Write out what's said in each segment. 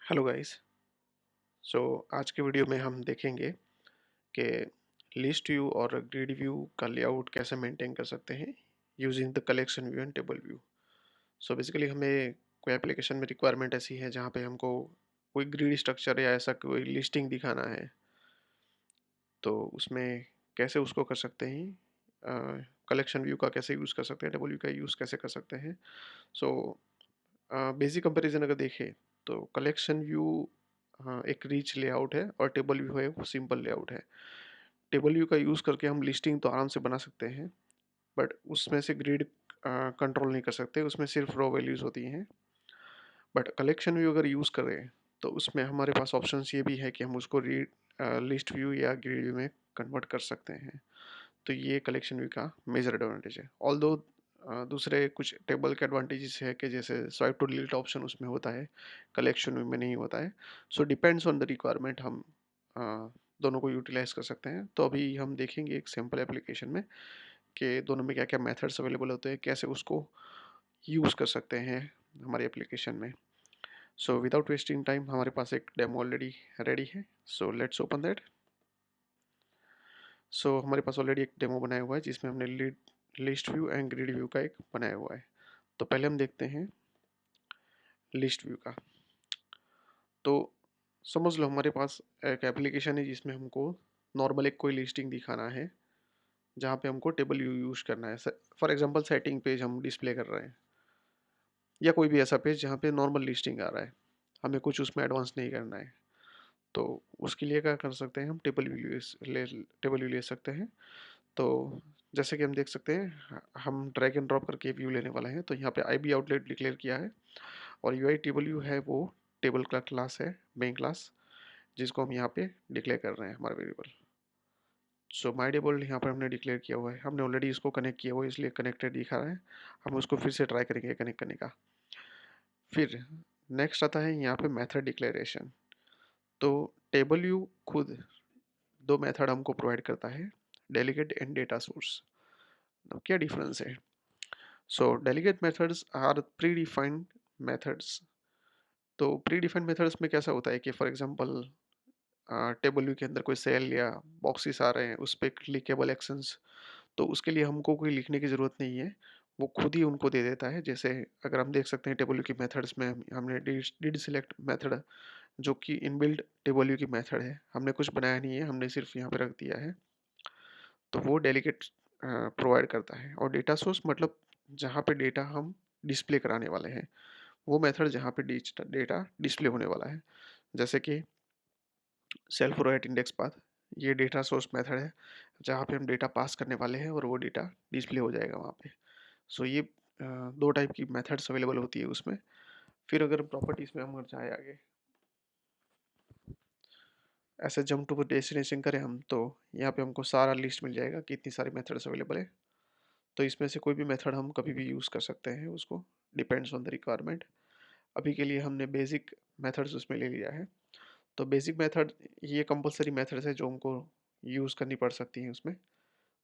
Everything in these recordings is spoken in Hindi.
Hello guys. सो आज के वीडियो में हम देखेंगे कि लिस्ट व्यू और ग्रिड व्यू का लेआउट कैसे मेंटेन कर सकते हैं using the collection view and table view. So basically हमें कोई एप्लीकेशन में रिक्वायरमेंट ऐसी है जहाँ पे हमको कोई ग्रिड स्ट्रक्चर या ऐसा कोई लिस्टिंग दिखाना है, तो उसमें कैसे उसको कर सकते हैं। कलेक्शन व्यू का कैसे यूज़ कर सकते हैं, टेबल व्यू का यूज़ कैसे कर सकते हैं। सो बेसिक कंपैरिजन अगर देखें तो कलेक्शन व्यू एक रिच लेआउट है और टेबल व्यू है वो सिंपल लेआउट है। टेबल व्यू का यूज़ करके हम लिस्टिंग तो आराम से बना सकते हैं, बट उसमें से ग्रिड कंट्रोल नहीं कर सकते, उसमें सिर्फ रॉ वैल्यूज़ होती हैं। बट कलेक्शन व्यू अगर यूज़ करें तो उसमें हमारे पास ऑप्शंस ये भी है कि हम उसको रीड लिस्ट व्यू या ग्रिड व्यू में कन्वर्ट कर सकते हैं। तो ये कलेक्शन व्यू का मेजर एडवांटेज है। ऑल्दो दूसरे कुछ टेबल के एडवांटेजेस है कि जैसे स्वाइप टू डिलीट ऑप्शन उसमें होता है, कलेक्शन व्यू में नहीं होता है। So depends on the requirement हम दोनों को यूटिलाइज कर सकते हैं। तो अभी हम देखेंगे एक सिंपल एप्लीकेशन में कि दोनों में क्या क्या मेथड्स अवेलेबल होते हैं, कैसे उसको यूज़ कर सकते हैं हमारी एप्लीकेशन में। सो विदाउट वेस्टिंग टाइम हमारे पास एक डेमो ऑलरेडी रेडी है। So let's open that. So हमारे पास ऑलरेडी एक डेमो बनाया हुआ है जिसमें हमने list view and grid view का एक बनाया हुआ है। तो पहले हम देखते हैं लिस्ट व्यू का। तो समझ लो हमारे पास एक एप्लीकेशन है जिसमें हमको नॉर्मल एक कोई लिस्टिंग दिखाना है, जहाँ पे हमको टेबल व्यू यूज़ करना है। फॉर एग्जांपल सेटिंग पेज हम डिस्प्ले कर रहे हैं, या कोई भी ऐसा पेज जहाँ पे नॉर्मल लिस्टिंग आ रहा है, हमें कुछ उसमें एडवांस नहीं करना है। तो उसके लिए क्या कर सकते हैं, हम टेबल व्यू ले सकते हैं। तो जैसे कि हम देख सकते हैं, हम ड्रैग एंड ड्रॉप करके व्यू लेने वाले हैं। तो यहाँ पे आईबी आउटलेट डिक्लेयर किया है और यूआई टेबल व्यू है वो टेबल का क्लास है, मेन क्लास, जिसको हम यहाँ पे डिक्लेयर कर रहे हैं हमारा वेरिएबल। सो माई टेबल यहाँ पर हमने डिक्लेयर किया हुआ है, हमने ऑलरेडी इसको कनेक्ट किया हुआ है इसलिए कनेक्टेड दिखा रहा है। हम उसको फिर से ट्राई करेंगे कनेक्ट करने का। फिर नेक्स्ट आता है यहाँ पे मेथड डिक्लेरेशन। तो टेबल व्यू खुद दो मेथड हमको प्रोवाइड करता है, डेलीगेट एंड डेटा सोर्स। क्या डिफरेंस है? So delegate methods are predefined methods. तो प्री डिफाइंड मेथड्स में कैसा होता है कि फॉर एग्जांपल टेबल व्यू के अंदर कोई सेल या बॉक्सेस आ रहे हैं, उस पर क्लिकेबल एक्शंस, तो उसके लिए हमको कोई लिखने की ज़रूरत नहीं है, वो खुद ही उनको दे देता है। जैसे अगर हम देख सकते हैं टेबल व्यू की मेथड्स में हमने डिड सिलेक्ट मेथड, जो कि इनबिल्ट टेबल व्यू की मेथड है, हमने कुछ बनाया नहीं है, हमने सिर्फ यहाँ पे रख दिया है। तो वो डेलीगेट प्रोवाइड करता है। और डेटा सोर्स मतलब जहाँ पे डेटा हम डिस्प्ले कराने वाले हैं, वो मेथड जहाँ पे डेटा डिस्प्ले होने वाला है। जैसे कि सेल्फ रोएट इंडेक्स पाथ, ये डेटा सोर्स मेथड है जहाँ पे हम डेटा पास करने वाले हैं और वो डेटा डिस्प्ले हो जाएगा वहाँ पे। सो ये दो टाइप की मेथड्स अवेलेबल होती है उसमें। फिर अगर प्रॉपर्टीज में हम अगर जाए आगे, ऐसे जंप टू डेस्टिनेशन करें हम, तो यहाँ पे हमको सारा लिस्ट मिल जाएगा कि इतनी सारी मेथड्स अवेलेबल है। तो इसमें से कोई भी मेथड हम कभी भी यूज़ कर सकते हैं, उसको डिपेंड्स ऑन द रिक्वायरमेंट। अभी के लिए हमने बेसिक मेथड्स उसमें ले लिया है। तो बेसिक मेथड ये कंपलसरी मेथड्स है जो हमको यूज़ करनी पड़ सकती हैं उसमें।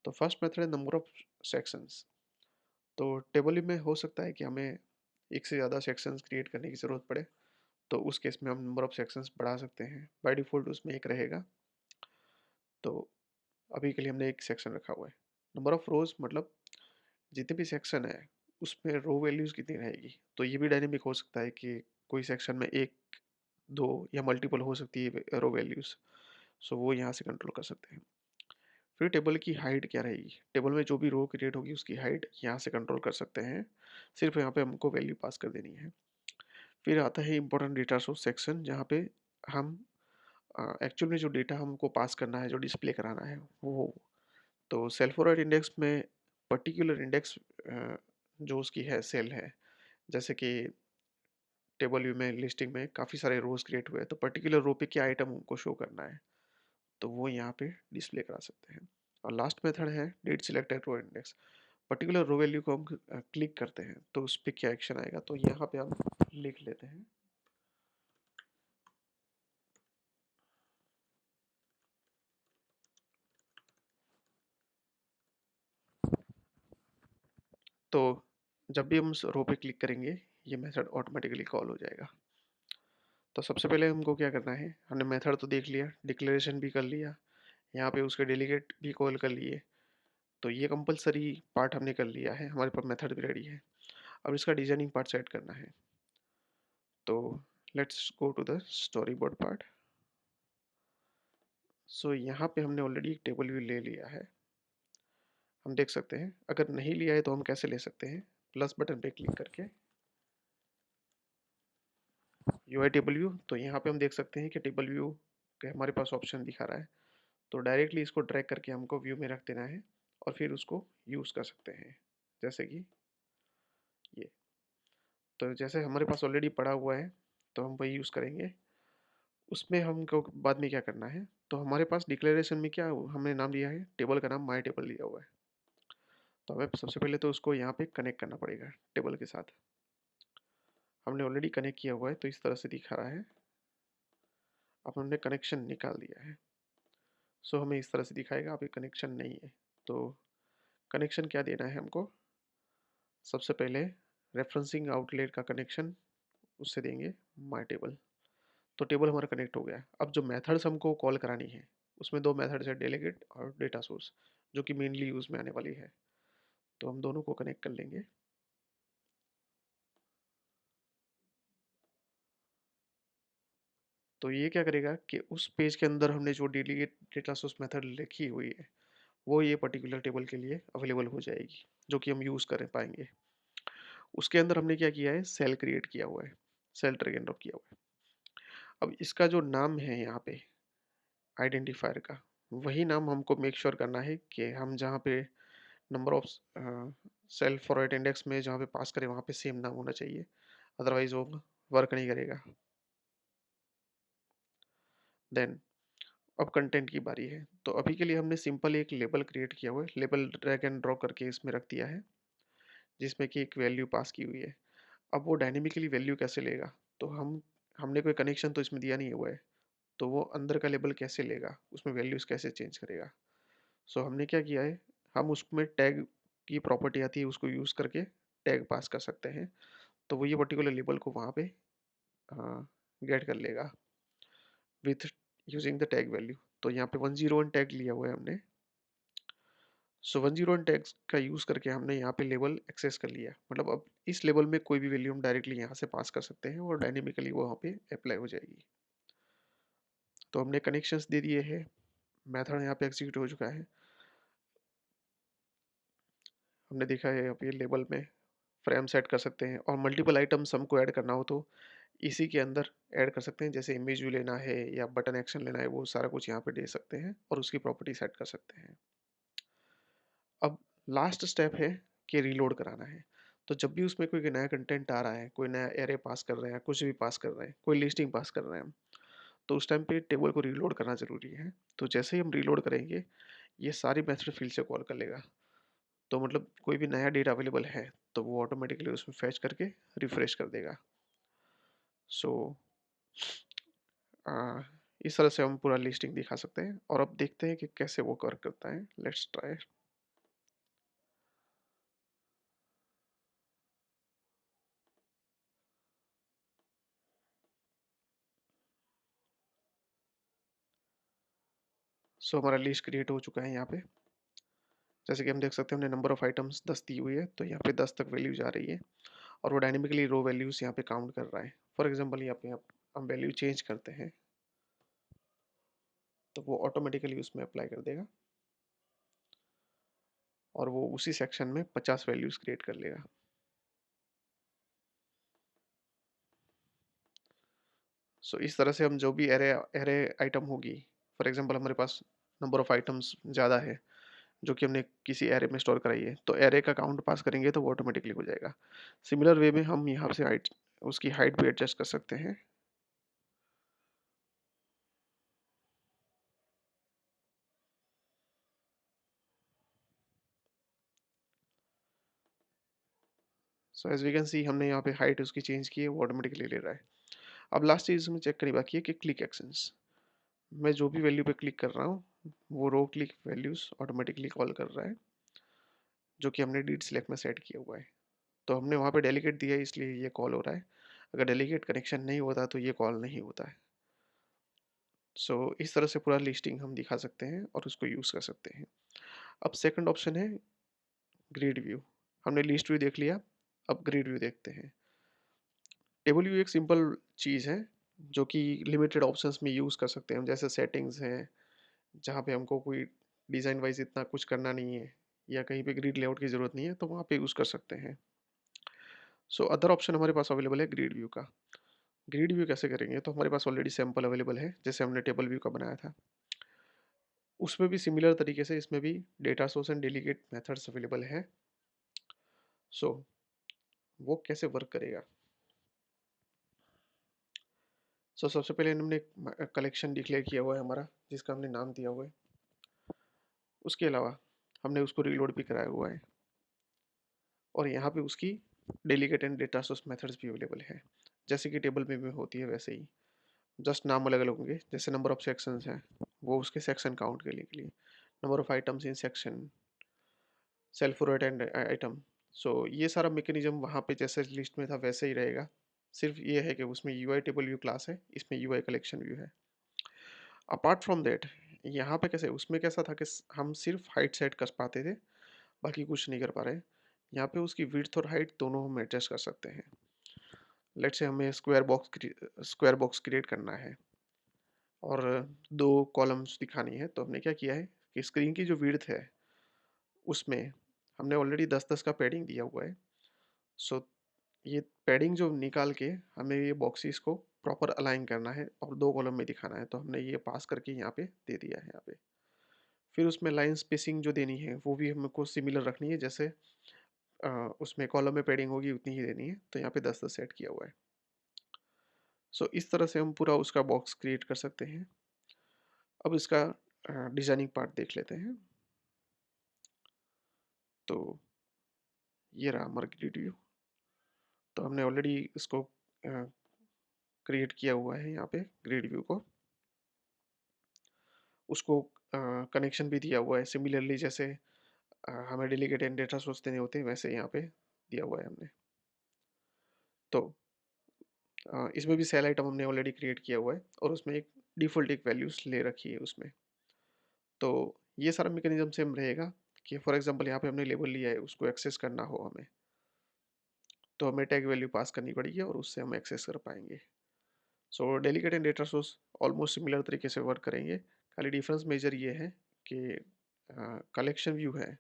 तो फर्स्ट मेथड है नंबर ऑफ सेक्शंस। तो टेबल में हो सकता है कि हमें एक से ज़्यादा सेक्शंस क्रिएट करने की ज़रूरत पड़े, तो उस केस में हम नंबर ऑफ सेक्शंस बढ़ा सकते हैं। बाय डिफ़ॉल्ट उसमें एक रहेगा, तो अभी के लिए हमने एक सेक्शन रखा हुआ है। नंबर ऑफ रोज़ मतलब जितने भी सेक्शन है उसमें रो वैल्यूज़ कितनी रहेगी। तो ये भी डायनेमिक हो सकता है कि कोई सेक्शन में एक, दो या मल्टीपल हो सकती है रो वैल्यूज़। सो वो यहाँ से कंट्रोल कर सकते हैं। फिर टेबल की हाइट क्या रहेगी, टेबल में जो भी रो क्रिएट होगी उसकी हाइट यहाँ से कंट्रोल कर सकते हैं। सिर्फ यहाँ पे हमको वैल्यू पास कर देनी है। फिर आता है इंपॉर्टेंट डेटा सोर्स सेक्शन, जहाँ पे हम एक्चुअल में जो डेटा हमको पास करना है, जो डिस्प्ले कराना है वो। तो सेल्फ फॉरवर्ड इंडेक्स में पर्टिकुलर इंडेक्स जो उसकी है सेल है, जैसे कि टेबल व्यू में लिस्टिंग में काफ़ी सारे रोज क्रिएट हुए हैं, तो पर्टिकुलर रो पे क्या आइटम हमको शो करना है, तो वो यहाँ पे डिस्प्ले करा सकते हैं। और लास्ट मेथड है date selected row index. Particular रो वैल्यू को हम क्लिक करते हैं तो उस पर क्या एक्शन आएगा, तो यहाँ पे हम लिख लेते हैं। तो जब भी हम उस रो पे क्लिक करेंगे ये मेथड ऑटोमेटिकली कॉल हो जाएगा। तो सबसे पहले हमको क्या करना है, हमने मेथड तो देख लिया, डिक्लेरेशन भी कर लिया, यहाँ पे उसके डेलीगेट भी कॉल कर लिए, तो ये कंपलसरी पार्ट हमने कर लिया है, हमारे पास मेथड भी रेडी है। अब इसका डिजाइनिंग पार्ट सेट करना है, तो let's go to the storyboard part. So यहाँ पे हमने ऑलरेडी एक टेबल व्यू ले लिया है, हम देख सकते हैं। अगर नहीं लिया है तो हम कैसे ले सकते हैं, प्लस बटन पे क्लिक करके यूआई टेबल व्यू, तो यहाँ पे हम देख सकते हैं कि टेबल व्यू के हमारे पास ऑप्शन दिखा रहा है, तो डायरेक्टली इसको ड्रैग करके हमको व्यू में रख देना है और फिर उसको यूज़ कर सकते हैं, जैसे कि ये। तो जैसे हमारे पास ऑलरेडी पड़ा हुआ है तो हम वही यूज़ करेंगे। उसमें हमको बाद में क्या करना है, तो हमारे पास डिक्लेरेशन में क्या हमने नाम दिया है, टेबल का नाम माई टेबल दिया हुआ है। तो हमें सबसे पहले तो उसको यहाँ पे कनेक्ट करना पड़ेगा टेबल के साथ। हमने ऑलरेडी कनेक्ट किया हुआ है तो इस तरह से दिखा रहा है। अब हमने कनेक्शन निकाल दिया है, सो हमें इस तरह से दिखाएगा, अभी कनेक्शन नहीं है। तो कनेक्शन क्या देना है हमको, सबसे पहले रेफरेंसिंग आउटलेट का कनेक्शन उससे देंगे माई टेबल। तो टेबल हमारा कनेक्ट हो गया। अब जो मेथड्स हमको कॉल करानी है उसमें दो मेथड्स है, डेलीगेट और डेटा सोर्स, जो कि मेनली यूज़ में आने वाली है। तो हम दोनों को कनेक्ट कर लेंगे। तो ये क्या करेगा कि उस पेज के अंदर हमने जो डेलीगेट डेटा सोर्स मेथड लिखी हुई है वो ये पर्टिकुलर टेबल के लिए अवेलेबल हो जाएगी, जो कि हम यूज़ कर पाएंगे। उसके अंदर हमने क्या किया है, सेल क्रिएट किया हुआ है, सेल ड्रैग एंड ड्रॉप किया हुआ है। अब इसका जो नाम है यहाँ पे आइडेंटिफायर का, वही नाम हमको मेक श्योर करना है कि हम जहाँ पे number of cell forward index में जहाँ पे पास करें वहाँ पे सेम नाम होना चाहिए, अदरवाइज वो वर्क नहीं करेगा। देन अब कंटेंट की बारी है, तो अभी के लिए हमने सिंपल एक लेबल क्रिएट किया हुआ है, लेबल ड्रैग एंड ड्रॉप करके इसमें रख दिया है, जिसमें कि एक वैल्यू पास की हुई है। अब वो डायनेमिकली वैल्यू कैसे लेगा, तो हमने कोई कनेक्शन तो इसमें दिया नहीं हुआ है, तो वो अंदर का लेबल कैसे लेगा, उसमें वैल्यूज़ कैसे चेंज करेगा। सो हमने क्या किया है, हम उसमें टैग की प्रॉपर्टी आती है, उसको यूज़ करके टैग पास कर सकते हैं, तो वो ये पर्टिकुलर लेबल को वहाँ पे गेट कर लेगा with using the tag value. तो यहाँ पे 101 टैग लिया हुआ है हमने। सो 101 टैग्स का यूज़ करके हमने यहाँ पे लेबल एक्सेस कर लिया, मतलब अब इस लेबल में कोई भी वैल्यू हम डायरेक्टली यहाँ से पास कर सकते हैं और डायनेमिकली वो वहाँ पे अप्लाई हो जाएगी। तो हमने कनेक्शंस दे दिए हैं, मेथड यहाँ पे एग्जीक्यूट हो चुका है। हमने देखा है अब ये लेबल में फ्रेम सेट कर सकते हैं और मल्टीपल आइटम्स हमको ऐड करना हो तो इसी के अंदर ऐड कर सकते हैं, जैसे इमेज व्यू लेना है या बटन एक्शन लेना है, वो सारा कुछ यहाँ पे दे सकते हैं और उसकी प्रॉपर्टी सेट कर सकते हैं। अब लास्ट स्टेप है कि रीलोड कराना है। तो जब भी उसमें कोई नया कंटेंट आ रहा है, कोई नया एरे पास कर रहे हैं, कुछ भी पास कर रहे हैं, कोई लिस्टिंग पास कर रहे हैं हम, तो उस टाइम पे टेबल को रीलोड करना ज़रूरी है। तो जैसे ही हम रीलोड करेंगे ये सारी मेथड फील्ड से कॉल कर लेगा, तो मतलब कोई भी नया डेटा अवेलेबल है तो वो ऑटोमेटिकली उसमें फैच करके रिफ्रेश कर देगा। सो इस तरह से हम पूरा लिस्टिंग दिखा सकते हैं और अब देखते हैं कि कैसे वो वर्क करता है। Let's try. सो हमारा लिस्ट क्रिएट हो चुका है यहाँ पे, जैसे कि हम देख सकते हैं हमने नंबर ऑफ आइटम्स 10 दी हुई है, तो यहाँ पे 10 तक वैल्यू जा रही है और वो डायनेमिकली रो वैल्यूज यहाँ पे काउंट कर रहा है। फॉर एग्जांपल यहाँ पे हम वैल्यू चेंज करते हैं तो वो ऑटोमेटिकली उसमें अप्लाई कर देगा और वो उसी सेक्शन में 50 वैल्यूज क्रिएट कर लेगा। सो इस तरह से हम जो भी एरे एरे आइटम होगी, फॉर एग्जांपल हमारे पास नंबर ऑफ आइटम्स ज़्यादा है जो कि हमने किसी एरे में स्टोर कराई है, तो एरे का काउंट पास करेंगे तो वो ऑटोमेटिकली हो जाएगा। सिमिलर वे में हम यहाँ से हाइट, उसकी हाइट भी एडजस्ट कर सकते हैं। So as we can see हमने यहाँ पे हाइट उसकी चेंज की है, वो ऑटोमेटिकली ले रहा है। अब लास्ट चीज़ हमें चेक करनी बाकी है कि क्लिक एक्शंस, मैं जो भी वैल्यू पे क्लिक कर रहा हूँ वो रो क्लिक वैल्यूज़ ऑटोमेटिकली कॉल कर रहा है, जो कि हमने डीड सिलेक्ट में सेट किया हुआ है। तो हमने वहाँ पे डेलीगेट दिया है इसलिए ये कॉल हो रहा है। अगर डेलीगेट कनेक्शन नहीं होता तो ये कॉल नहीं होता है। सो इस तरह से पूरा लिस्टिंग हम दिखा सकते हैं और उसको यूज़ कर सकते हैं। अब सेकंड ऑप्शन है ग्रिड व्यू। हमने लिस्ट व्यू देख लिया, अब ग्रिड व्यू देखते हैं। टेबल व्यू एक सिंपल चीज़ है जो कि लिमिटेड ऑप्शंस में यूज़ कर सकते हैं हम, जैसे सेटिंग्स हैं जहाँ पे हमको कोई डिज़ाइन वाइज इतना कुछ करना नहीं है या कहीं पे ग्रिड लेआउट की ज़रूरत नहीं है, तो वहाँ पे यूज़ कर सकते हैं। सो अदर ऑप्शन हमारे पास अवेलेबल है ग्रिड व्यू का। ग्रिड व्यू कैसे करेंगे, तो हमारे पास ऑलरेडी सैंपल अवेलेबल है, जैसे हमने टेबल व्यू का बनाया था। उसमें भी सिमिलर तरीके से इसमें भी data source and delegate methods available है। सो वो कैसे वर्क करेगा। सबसे पहले हमने एक कलेक्शन डिक्लेयर किया हुआ है हमारा, जिसका हमने नाम दिया हुआ है। उसके अलावा हमने उसको रीलोड भी कराया हुआ है और यहाँ पे उसकी delegate and data source methods भी अवेलेबल है, जैसे कि टेबल में भी होती है वैसे ही, जस्ट नाम अलग अलग होंगे। जैसे नंबर ऑफ सेक्शंस हैं वो उसके सेक्शन काउंट के लिए, number of items in section, self rote and item. So ये सारा मैकेनिज्म वहाँ पे जैसे लिस्ट में था वैसे ही रहेगा, सिर्फ ये है कि उसमें यूआई टेबल व्यू क्लास है, इसमें यूआई कलेक्शन व्यू है। अपार्ट फ्रॉम दैट यहाँ पे कैसे, उसमें कैसा था कि हम सिर्फ हाइट सेट कर पाते थे, बाकी कुछ नहीं कर पा रहे। यहाँ पे उसकी विड्थ और हाइट दोनों हम एडजस्ट कर सकते हैं। लेट्स से हमें स्क्वायर बॉक्स क्रिएट करना है और दो कॉलम्स दिखानी है, तो हमने क्या किया है कि स्क्रीन की जो विड्थ है उसमें हमने ऑलरेडी 10-10 का पैडिंग दिया हुआ है। सो ये पैडिंग जो निकाल के हमें ये बॉक्सेस को प्रॉपर अलाइन करना है और दो कॉलम में दिखाना है, तो हमने ये पास करके यहाँ पे दे दिया है यहाँ पे। फिर उसमें लाइन स्पेसिंग जो देनी है वो भी हमको सिमिलर रखनी है, जैसे उसमें कॉलम में पैडिंग होगी उतनी ही देनी है, तो यहाँ पे 10-10 सेट किया हुआ है। सो इस तरह से हम पूरा उसका बॉक्स क्रिएट कर सकते हैं। अब इसका डिजाइनिंग पार्ट देख लेते हैं। तो ये रहा हमारा ग्रिड व्यू। तो हमने ऑलरेडी इसको क्रिएट किया हुआ है यहाँ पे ग्रिड व्यू को, उसको कनेक्शन भी दिया हुआ है सिमिलरली, जैसे हमें डेलीगेट एंड डेटा सोर्स देने होते हैं वैसे यहाँ पे दिया हुआ है हमने। तो इसमें भी सेल आइटम हमने ऑलरेडी क्रिएट किया हुआ है और उसमें एक डिफ़ॉल्ट एक वैल्यूज़ ले रखी है उसमें। तो ये सारा मैकेनिज्म सेम रहेगा कि फॉर एग्जांपल यहाँ पे हमने लेबल लिया है, उसको एक्सेस करना हो हमें, तो हमें टैग वैल्यू पास करनी पड़ेगी और उससे हम एक्सेस कर पाएंगे। So delegate and data source almost similar तरीके से वर्क करेंगे, खाली डिफरेंस मेजर ये है कि कलेक्शन व्यू है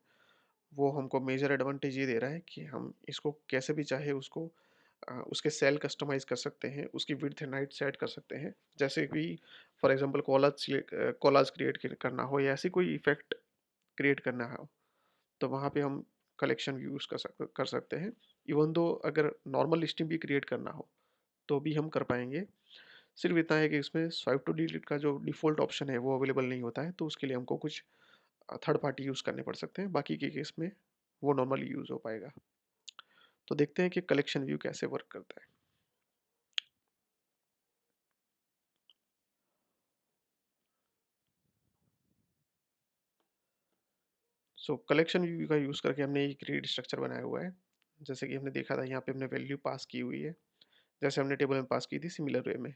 वो हमको मेजर एडवांटेज ये दे रहा है कि हम इसको कैसे भी चाहे उसको उसके सेल कस्टमाइज़ कर सकते हैं, उसकी विड्थ एंड हाइट सेट कर सकते हैं। जैसे कि फॉर एग्जांपल कोलाज क्रिएट करना हो या ऐसी कोई इफ़ेक्ट क्रिएट करना हो, तो वहाँ पे हम कलेक्शन यूज़ कर सकते हैं। इवन दो अगर नॉर्मल लिस्टिंग भी क्रिएट करना हो, तो भी हम कर पाएँगे। सिर्फ इतना है कि इसमें स्वाइप टू डिलीट का जो डिफ़ॉल्ट ऑप्शन है वो अवेलेबल नहीं होता है, तो उसके लिए हमको कुछ थर्ड पार्टी यूज़ करने पड़ सकते हैं। बाकी के केस में वो नॉर्मली यूज़ हो पाएगा। तो देखते हैं कि कलेक्शन व्यू कैसे वर्क करता है। सो कलेक्शन व्यू का यूज़ करके हमने एक ग्रिड स्ट्रक्चर बनाया हुआ है। जैसे कि हमने देखा था यहाँ पे हमने वैल्यू पास की हुई है, जैसे हमने टेबल में पास की थी सिमिलर वे में।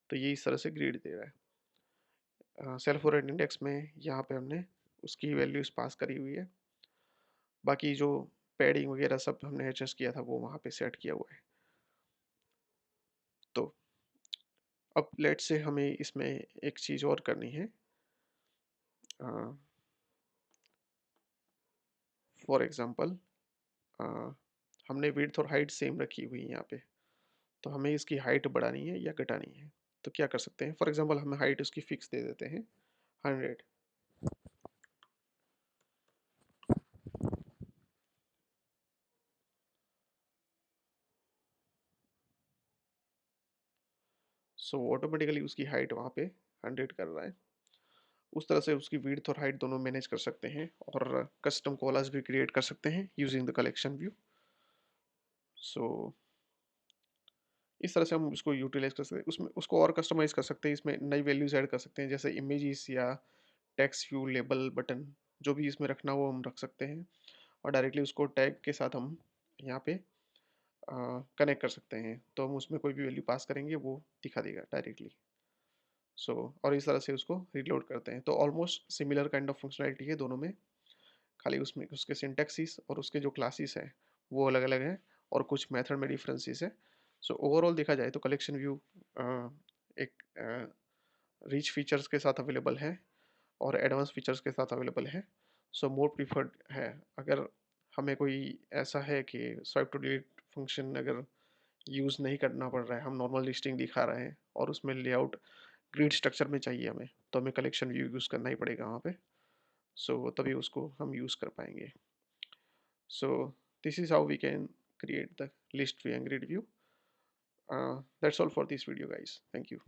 तो ये इस तरह से ग्रिड दे रहा है। सेल्फ ओरिएंटेड इंडेक्स में यहाँ पे हमने उसकी वैल्यूज़ पास करी हुई है। बाकी जो पैडिंग वगैरह सब हमने एडजस्ट किया था वो वहाँ पे सेट किया हुआ है। तो अब लेट से हमें इसमें एक चीज़ और करनी है। फॉर एग्ज़ाम्पल हमने विड्थ और हाइट सेम रखी हुई है यहाँ पे, तो हमें इसकी हाइट बढ़ानी है या घटानी है। तो क्या कर सकते हैं, फॉर एग्जांपल हमें हाइट उसकी फिक्स दे देते हैं 100। सो ऑटोमेटिकली उसकी हाइट वहाँ पे 100 कर रहा है। उस तरह से उसकी विड्थ और हाइट दोनों मैनेज कर सकते हैं और कस्टम कॉलर्स भी क्रिएट कर सकते हैं यूजिंग द कलेक्शन व्यू। सो इस तरह से हम उसको यूटिलाइज कर सकते हैं, उसमें उसको और कस्टमाइज कर सकते हैं, इसमें नई वैल्यूज ऐड कर सकते हैं, जैसे इमेजेस या टेक्स्ट व्यू लेबल बटन, जो भी इसमें रखना हो हम रख सकते हैं और डायरेक्टली उसको टैग के साथ हम यहाँ पे कनेक्ट कर सकते हैं, तो हम उसमें कोई भी वैल्यू पास करेंगे वो दिखा देगा डायरेक्टली। सो और इस तरह से उसको रीलोड करते हैं। तो almost similar kind of functionality है दोनों में, खाली उसमें उसके सिंटैक्सिस और उसके जो क्लासेस हैं वो अलग अलग हैं, और कुछ मेथड में डिफरेंसेस है। सो ओवरऑल देखा जाए तो कलेक्शन व्यू एक रिच फीचर्स के साथ अवेलेबल है और एडवांस फीचर्स के साथ अवेलेबल है। सो मोर प्रीफर्ड है। अगर हमें कोई ऐसा है कि स्वाइप टू डिलीट फंक्शन अगर यूज़ नहीं करना पड़ रहा है, हम नॉर्मल लिस्टिंग दिखा रहे हैं और उसमें लेआउट ग्रिड स्ट्रक्चर में चाहिए हमें, तो हमें कलेक्शन व्यू यूज़ करना ही पड़ेगा वहाँ पे। सो तभी उसको हम यूज़ कर पाएंगे। So this is how we can create the list view and grid view. That's all for this video, guys. Thank you.